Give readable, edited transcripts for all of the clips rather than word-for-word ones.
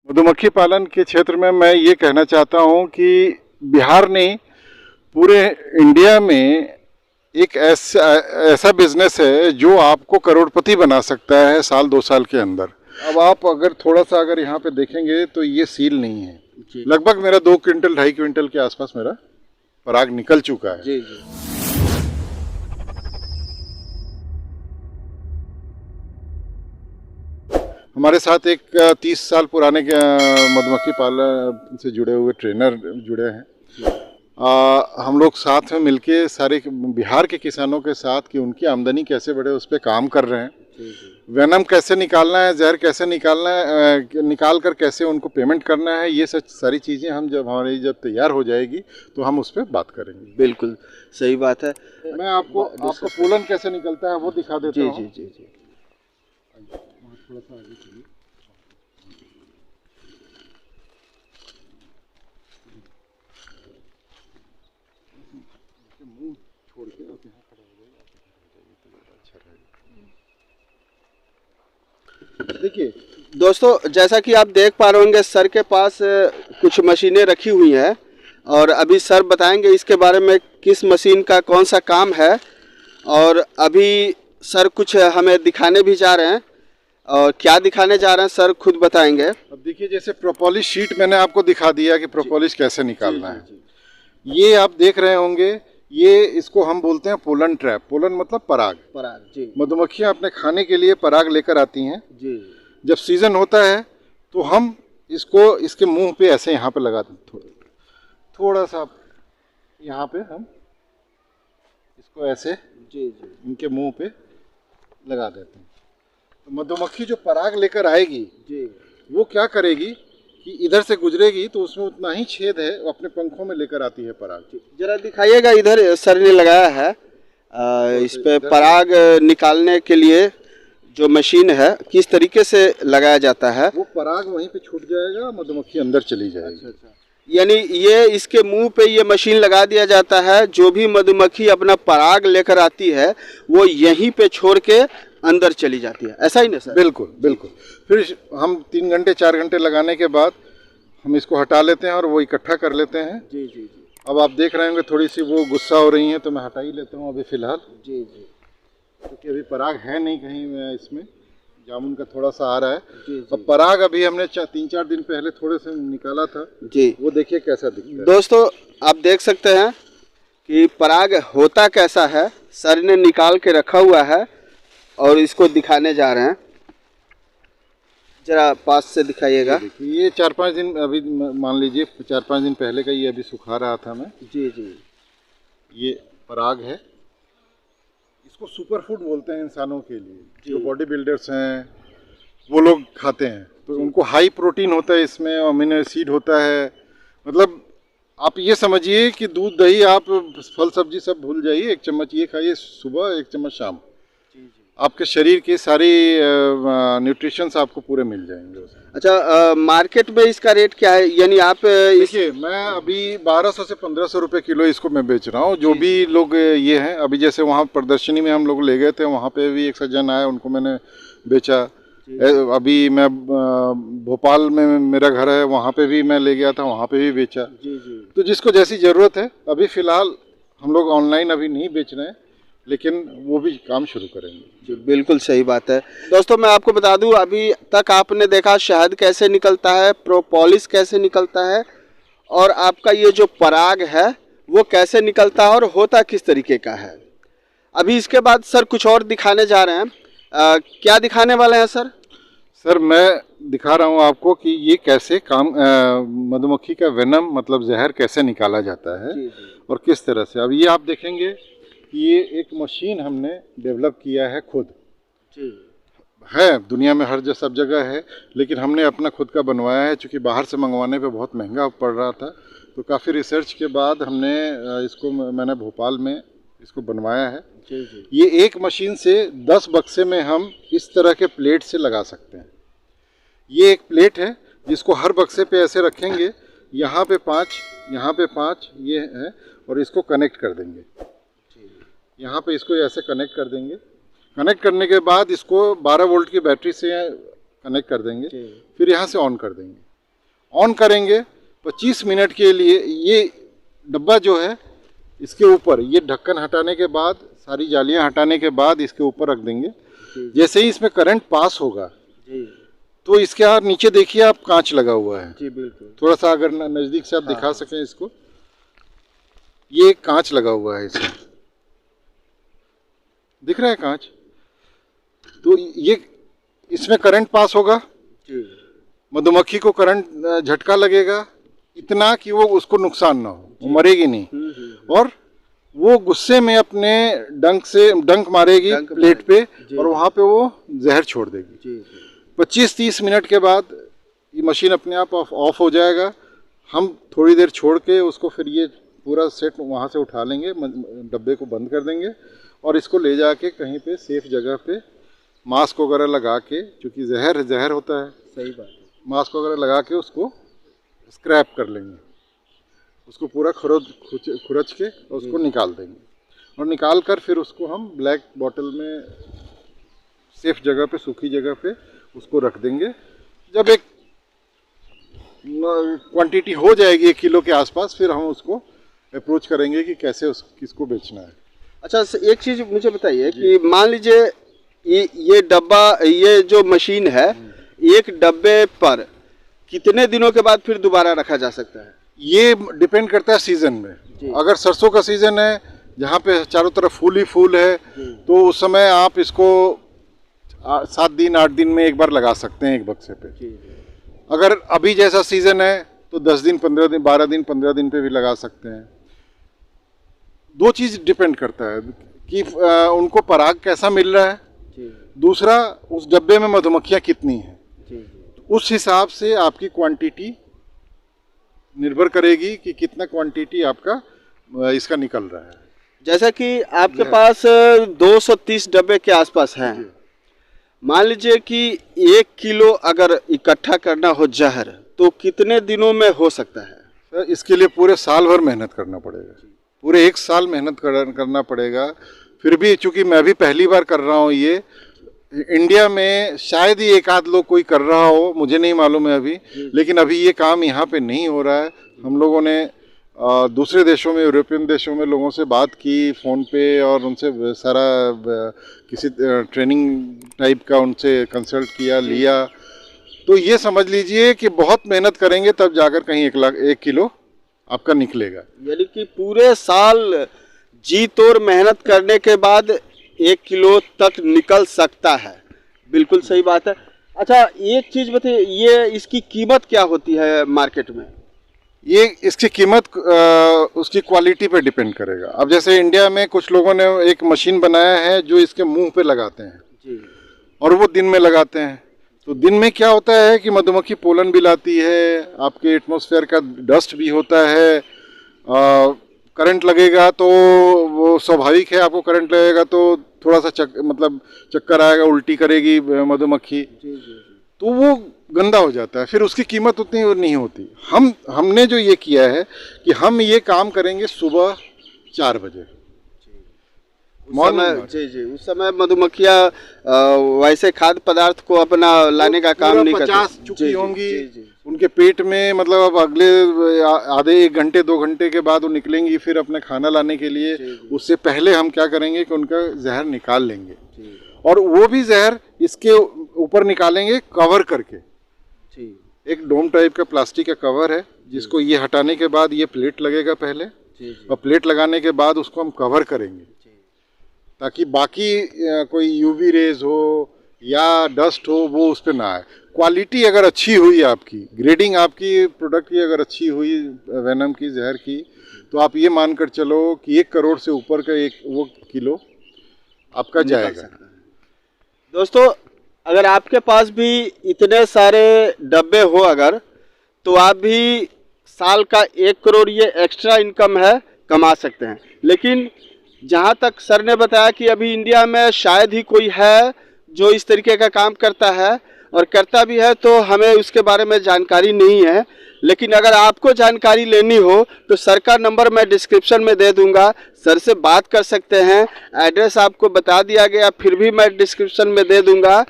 मधुमक्खी पालन के क्षेत्र में मैं ये कहना चाहता हूँ कि बिहार ने पूरे इंडिया में एक ऐसा बिजनेस है जो आपको करोड़पति बना सकता है साल 2 साल के अंदर। अब आप अगर थोड़ा सा अगर यहाँ पे देखेंगे तो ये सील नहीं है। लगभग मेरा 2 क्विंटल 2.5 क्विंटल के आसपास मेरा पराग निकल चुका है। जी जी। हमारे साथ एक 30 साल पुराने मधुमक्खी पालन से जुड़े हुए ट्रेनर जुड़े हैं। हम लोग साथ में मिलके सारे बिहार के किसानों के साथ कि उनकी आमदनी कैसे बढ़े उस पर काम कर रहे हैं। वेनम कैसे निकालना है, जहर कैसे निकालना है, निकाल कर कैसे उनको पेमेंट करना है, ये सब सारी चीज़ें हम जब तैयार हो जाएगी तो हम उस पर बात करेंगे। बिल्कुल सही बात है। मैं आपको पोलन कैसे निकलता है वो दिखा देता हूँ। जी जी जी जी। थोड़ा सा आगे चलिए। मुंह छोड़ के आप यहाँ खड़ा हो जाइए, तो ज़्यादा अच्छा रहेगा। देखिए दोस्तों, जैसा कि आप देख पा रहे होंगे सर के पास कुछ मशीनें रखी हुई हैं और अभी सर बताएंगे इसके बारे में किस मशीन का कौन सा काम है। और अभी सर कुछ हमें दिखाने भी जा रहे हैं और क्या दिखाने जा रहे हैं सर खुद बताएंगे। अब देखिए, जैसे प्रोपोलिस शीट मैंने आपको दिखा दिया कि प्रोपोलिस कैसे निकालना है। ये आप देख रहे होंगे, ये इसको हम बोलते हैं पोलन ट्रैप। पोलन मतलब पराग। पराग जी। मधुमक्खियाँ अपने खाने के लिए पराग लेकर आती हैं जी। जब सीजन होता है तो हम इसको इसके मुंह पे ऐसे यहाँ पे लगा देते, थोड़ा सा यहाँ पे हम इसको ऐसे जी जी इनके मुंह पे लगा देते हैं। तो मधुमक्खी जो पराग लेकर आएगी जी, वो क्या करेगी कि इधर से गुजरेगी तो उसमें उतना ही छेद है, वो अपने पंखों में लेकर आती है पराग। जरा दिखाइएगा, इधर सर ने लगाया है इस पे पराग निकालने के लिए जो मशीन है किस तरीके से लगाया जाता है। वो पराग वहीं पे छूट जाएगा, मधुमक्खी अंदर चली जाएगी। अच्छा। यानी ये इसके मुंह पे ये मशीन लगा दिया जाता है, जो भी मधुमक्खी अपना पराग लेकर आती है वो यहीं पे छोड़ के अंदर चली जाती है, ऐसा ही ना सर? बिल्कुल बिल्कुल। फिर हम 3 घंटे 4 घंटे लगाने के बाद हम इसको हटा लेते हैं और वो इकट्ठा कर लेते हैं। जी जी जी। अब आप देख रहे होंगे थोड़ी सी वो गुस्सा हो रही हैं तो मैं हटा ही लेता हूँ अभी फ़िलहाल। जी जी। क्योंकि अभी पराग है नहीं कहीं में, इसमें जामुन का थोड़ा सा आ रहा है। जी जी। अब पराग अभी हमने 3-4 दिन पहले थोड़े से निकाला था जी, वो देखिए कैसा दिखता है। दोस्तों आप देख सकते हैं कि पराग होता कैसा है। सर ने निकाल के रखा हुआ है और इसको दिखाने जा रहे हैं, जरा पास से दिखाइएगा। ये 4-5 दिन अभी मान लीजिए 4-5 दिन पहले का, ये अभी सुखा रहा था मैं। जी जी। ये पराग है, इसको सुपर फूड बोलते हैं इंसानों के लिए। जो बॉडी बिल्डर्स हैं वो लोग खाते हैं तो उनको हाई प्रोटीन होता है इसमें, अमीनो एसिड होता है। मतलब आप ये समझिए कि दूध दही आप फल सब्जी सब भूल जाइए, 1 चम्मच ये खाइए सुबह, 1 चम्मच शाम, आपके शरीर के सारी न्यूट्रिशंस आपको पूरे मिल जाएंगे। अच्छा, मार्केट में इसका रेट क्या है? यानी आप देखिए, मैं अभी 1200 से 1500 रुपये किलो इसको मैं बेच रहा हूँ। जो भी लोग ये हैं, अभी जैसे वहाँ प्रदर्शनी में हम लोग ले गए थे, वहाँ पे भी एक सज्जन आए, उनको मैंने बेचा। अभी मैं भोपाल में मेरा घर है, वहाँ पे भी मैं ले गया था, वहाँ पे भी बेचा। जी जी। तो जिसको जैसी ज़रूरत है, अभी फ़िलहाल हम लोग ऑनलाइन अभी नहीं बेच रहे हैं, लेकिन वो भी काम शुरू करेंगे। जी बिल्कुल सही बात है। दोस्तों मैं आपको बता दूं, अभी तक आपने देखा शहद कैसे निकलता है, प्रोपोलिस कैसे निकलता है और आपका ये जो पराग है वो कैसे निकलता है और होता किस तरीके का है। अभी इसके बाद सर कुछ और दिखाने जा रहे हैं। क्या दिखाने वाले हैं सर? सर मैं दिखा रहा हूँ आपको कि ये कैसे काम मधुमक्खी का वेनम मतलब जहर कैसे निकाला जाता है। जी। और किस तरह से। अब ये आप देखेंगे कि ये एक मशीन हमने डेवलप किया है खुद। जी। है दुनिया में हर सब जगह है, लेकिन हमने अपना खुद का बनवाया है। चूँकि बाहर से मंगवाने पे बहुत महंगा पड़ रहा था, तो काफ़ी रिसर्च के बाद हमने मैंने भोपाल में इसको बनवाया है। जी जी। ये एक मशीन से 10 बक्से में हम इस तरह के प्लेट से लगा सकते हैं। ये एक प्लेट है जिसको हर बक्से पे ऐसे रखेंगे, यहाँ पे 5, यहाँ पे 5 ये है, और इसको कनेक्ट कर देंगे। यहाँ पे इसको ऐसे कनेक्ट कर देंगे। कनेक्ट करने के बाद इसको 12 वोल्ट की बैटरी से कनेक्ट कर देंगे, फिर यहाँ से ऑन कर देंगे। ऑन करेंगे 25 मिनट के लिए। ये डब्बा जो है इसके ऊपर ये ढक्कन हटाने के बाद, सारी जालियां हटाने के बाद इसके ऊपर रख देंगे। जैसे ही इसमें करंट पास होगा जी तो इसके यार नीचे देखिए आप, कांच लगा हुआ है। जी बिल्कुल। थोड़ा सा अगर नज़दीक से आप दिखा सकें इसको, ये कांच लगा हुआ है इसमें, दिख रहा है कांच। तो ये इसमें करंट पास होगा, मधुमक्खी को करंट झटका लगेगा इतना कि वो उसको नुकसान ना हो, वो मरेगी नहीं। और वो गुस्से में अपने डंक मारेगी प्लेट पे और वहाँ पे वो जहर छोड़ देगी। 25-30 मिनट के बाद ये मशीन अपने आप ऑफ हो जाएगा। हम थोड़ी देर छोड़ के उसको फिर ये पूरा सेट वहाँ से उठा लेंगे, डब्बे को बंद कर देंगे और इसको ले जाके कहीं पे सेफ जगह पे मास्क वगैरह लगा के, क्योंकि जहर होता है, सही बात है, मास्क वगैरह लगा के उसको स्क्रैप कर लेंगे, उसको पूरा खुरच के उसको निकाल देंगे। और निकाल कर फिर उसको हम ब्लैक बॉटल में सेफ जगह पे, सूखी जगह पे उसको रख देंगे। जब एक क्वांटिटी हो जाएगी 1 किलो के आसपास, फिर हम उसको अप्रोच करेंगे कि कैसे किसको बेचना है। अच्छा, एक चीज़ मुझे बताइए कि मान लीजिए ये डब्बा, ये जो मशीन है, एक डब्बे पर कितने दिनों के बाद फिर दोबारा रखा जा सकता है? ये डिपेंड करता है सीजन में। अगर सरसों का सीजन है जहाँ पे चारों तरफ फूल ही फूल है, तो उस समय आप इसको 7 दिन 8 दिन में एक बार लगा सकते हैं एक बक्से पे। अगर अभी जैसा सीजन है तो 10 दिन 15 दिन 12 दिन 15 दिन पे भी लगा सकते हैं। 2 चीज़ डिपेंड करता है कि उनको पराग कैसा मिल रहा है, दूसरा उस डब्बे में मधुमक्खियाँ कितनी हैं, उस हिसाब से आपकी क्वांटिटी निर्भर करेगी कि कितना क्वांटिटी आपका इसका निकल रहा है। जैसा कि आपके पास 230 डब्बे के आसपास हैं, मान लीजिए कि 1 किलो अगर इकट्ठा करना हो जहर, तो कितने दिनों में हो सकता है? सर, इसके लिए पूरे साल भर मेहनत करना पड़ेगा, पूरे 1 साल मेहनत करना पड़ेगा। फिर भी चूंकि मैं भी पहली बार कर रहा हूँ, ये इंडिया में शायद ही एक आध लोग कोई कर रहा हो, मुझे नहीं मालूम है अभी, लेकिन अभी ये काम यहाँ पे नहीं हो रहा है। हम लोगों ने दूसरे देशों में, यूरोपियन देशों में लोगों से बात की फ़ोन पे और उनसे सारा किसी ट्रेनिंग टाइप का उनसे कंसल्ट किया, लिया। तो ये समझ लीजिए कि बहुत मेहनत करेंगे तब जाकर कहीं 1 किलो आपका निकलेगा। यानी कि पूरे साल जी तोड़ मेहनत करने के बाद 1 किलो तक निकल सकता है। बिल्कुल सही बात है। अच्छा, एक चीज़ बताइए, ये इसकी कीमत क्या होती है मार्केट में? ये इसकी कीमत उसकी क्वालिटी पे डिपेंड करेगा। अब जैसे इंडिया में कुछ लोगों ने एक मशीन बनाया है जो इसके मुंह पे लगाते हैं जी, और वो दिन में लगाते हैं। तो दिन में क्या होता है कि मधुमक्खी पोलन भी लाती है, आपके एटमॉस्फेयर का डस्ट भी होता है, करंट लगेगा तो वो स्वाभाविक है, आपको करंट लगेगा तो थोड़ा सा चक्कर आएगा, उल्टी करेगी मधुमक्खी, तो वो गंदा हो जाता है, फिर उसकी कीमत उतनी नहीं होती। हमने जो ये किया है कि हम ये काम करेंगे सुबह 4 बजे जी, उस समय मधुमक्खियाँ वैसे खाद्य पदार्थ को अपना लाने का काम नहीं करती। 50 चुकी होंगी उनके पेट में, मतलब अब अगले आधे 1 घंटे 2 घंटे के बाद वो निकलेंगी फिर अपने खाना लाने के लिए। उससे पहले हम क्या करेंगे कि उनका जहर निकाल लेंगे, और वो भी जहर इसके ऊपर निकालेंगे कवर करके। एक डोम टाइप का प्लास्टिक का कवर है जिसको ये हटाने के बाद ये प्लेट लगेगा पहले, और प्लेट लगाने के बाद उसको हम कवर करेंगे ताकि बाकी कोई यूवी रेज हो या डस्ट हो वो उस पर ना आए। क्वालिटी अगर अच्छी हुई, आपकी ग्रेडिंग आपकी प्रोडक्ट की अगर अच्छी हुई वेनम की, जहर की, तो आप ये मानकर चलो कि 1 करोड़ से ऊपर का वो किलो आपका जाएगा। दोस्तों, अगर आपके पास भी इतने सारे डब्बे हो अगर, तो आप भी साल का 1 करोड़ ये एक्स्ट्रा इनकम है कमा सकते हैं। लेकिन जहाँ तक सर ने बताया कि अभी इंडिया में शायद ही कोई है जो इस तरीके का काम करता है, और करता भी है तो हमें उसके बारे में जानकारी नहीं है। लेकिन अगर आपको जानकारी लेनी हो तो सर का नंबर मैं डिस्क्रिप्शन में दे दूंगा, सर से बात कर सकते हैं। एड्रेस आपको बता दिया गया, फिर भी मैं डिस्क्रिप्शन में दे दूंगा।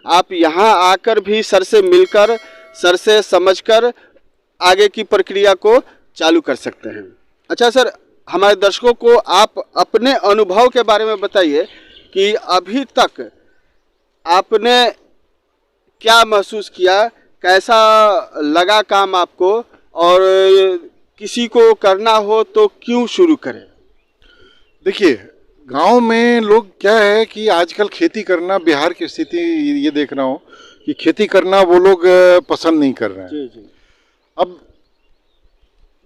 आप यहाँ आकर भी सर से मिलकर, सर से समझकर आगे की प्रक्रिया को चालू कर सकते हैं। अच्छा सर, हमारे दर्शकों को आप अपने अनुभव के बारे में बताइए कि अभी तक आपने क्या महसूस किया, कैसा लगा काम आपको, और किसी को करना हो तो क्यों शुरू करें? देखिए, गांव में लोग क्या है कि आजकल खेती करना, बिहार की स्थिति ये देख रहा हूँ कि खेती करना वो लोग पसंद नहीं कर रहे हैं। जी जी। अब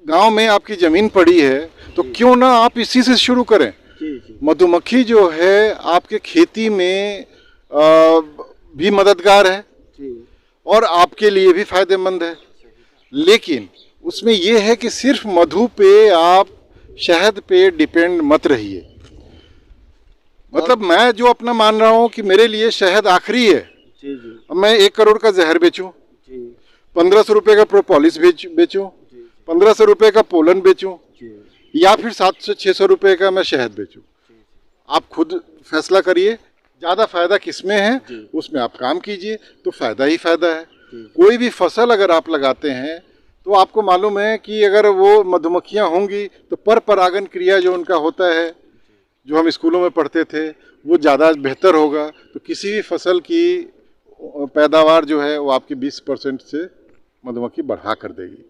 गांव में आपकी ज़मीन पड़ी है तो क्यों ना आप इसी से शुरू करें। जी जी। मधुमक्खी जो है आपके खेती में भी मददगार है जी। और आपके लिए भी फायदेमंद है, लेकिन उसमें यह है कि सिर्फ मधु पे आप शहद पे डिपेंड मत रहिए। मतलब मैं जो अपना मान रहा हूँ कि मेरे लिए शहद आखिरी है। जी जी। अब मैं 1 करोड़ का जहर बेचूं, जी 1500 रुपये का प्रोपोलिस बेचूं, 1500 रुपये का पोलन बेचूं, जी। या फिर 700-600 रुपये का मैं शहद बेचूं। आप खुद फैसला करिए, ज़्यादा फायदा किसमें है, उसमें आप काम कीजिए तो फायदा ही फायदा है। कोई भी फसल अगर आप लगाते हैं तो आपको मालूम है कि अगर वो मधुमक्खियाँ होंगी तो पर परागन क्रिया जो उनका होता है, जो हम स्कूलों में पढ़ते थे, वो ज़्यादा बेहतर होगा। तो किसी भी फसल की पैदावार जो है वो आपकी 20% से मधुमक्खी बढ़ा कर देगी।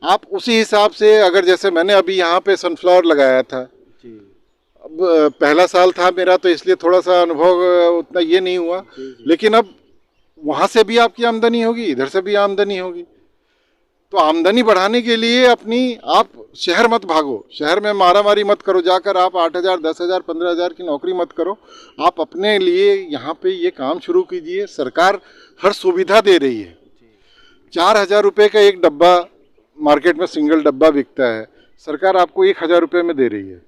आप उसी हिसाब से, अगर जैसे मैंने अभी यहाँ पे सनफ्लावर लगाया था, अब पहला साल था मेरा तो इसलिए थोड़ा सा अनुभव उतना ये नहीं हुआ, लेकिन अब वहाँ से भी आपकी आमदनी होगी, इधर से भी आमदनी होगी। तो आमदनी बढ़ाने के लिए आप शहर मत भागो, शहर में मारामारी मत करो, जाकर आप 8,000, 10,000, 15,000 की नौकरी मत करो। आप अपने लिए यहाँ पे ये काम शुरू कीजिए। सरकार हर सुविधा दे रही है। 4,000 रुपये का एक डब्बा मार्केट में सिंगल डब्बा बिकता है, सरकार आपको 1,000 रुपये में दे रही है।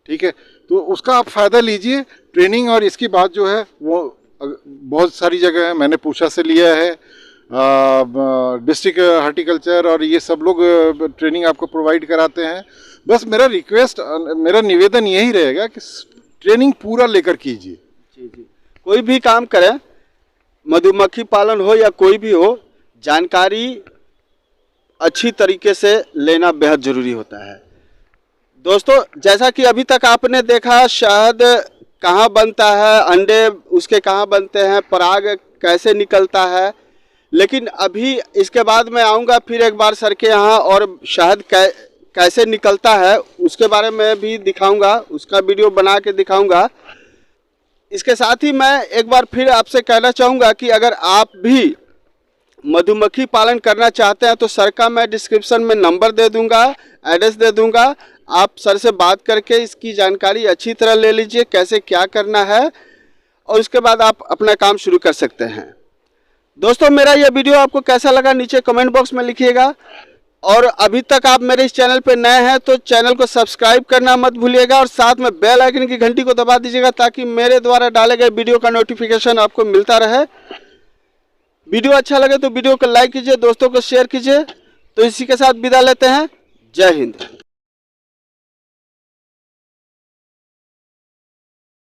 ठीक है, तो उसका आप फ़ायदा लीजिए। ट्रेनिंग और इसकी बात जो है वो बहुत सारी जगह है, मैंने पूसा से लिया है, डिस्ट्रिक्ट हार्टिकल्चर और ये सब लोग ट्रेनिंग आपको प्रोवाइड कराते हैं। बस मेरा निवेदन यही रहेगा कि ट्रेनिंग पूरा लेकर कीजिए। जी जी। कोई भी काम करें, मधुमक्खी पालन हो या कोई भी हो, जानकारी अच्छी तरीके से लेना बेहद ज़रूरी होता है। दोस्तों, जैसा कि अभी तक आपने देखा, शहद कहाँ बनता है, अंडे उसके कहाँ बनते हैं, पराग कैसे निकलता है, लेकिन अभी इसके बाद मैं आऊँगा फिर एक बार सर के यहाँ और शहद कैसे निकलता है उसके बारे में भी दिखाऊंगा, उसका वीडियो बना के दिखाऊंगा। इसके साथ ही मैं एक बार फिर आपसे कहना चाहूँगा कि अगर आप भी मधुमक्खी पालन करना चाहते हैं तो सर का मैं डिस्क्रिप्शन में नंबर दे दूंगा, एड्रेस दे दूंगा। आप सर से बात करके इसकी जानकारी अच्छी तरह ले लीजिए, कैसे क्या करना है, और उसके बाद आप अपना काम शुरू कर सकते हैं। दोस्तों, मेरा यह वीडियो आपको कैसा लगा नीचे कमेंट बॉक्स में लिखिएगा, और अभी तक आप मेरे इस चैनल पर नए हैं तो चैनल को सब्सक्राइब करना मत भूलिएगा, और साथ में बेल आइकन की घंटी को दबा दीजिएगा ताकि मेरे द्वारा डाले गए वीडियो का नोटिफिकेशन आपको मिलता रहे। वीडियो अच्छा लगे तो वीडियो को लाइक कीजिए, दोस्तों को शेयर कीजिए। तो इसी के साथ विदा लेते हैं। जय हिंद।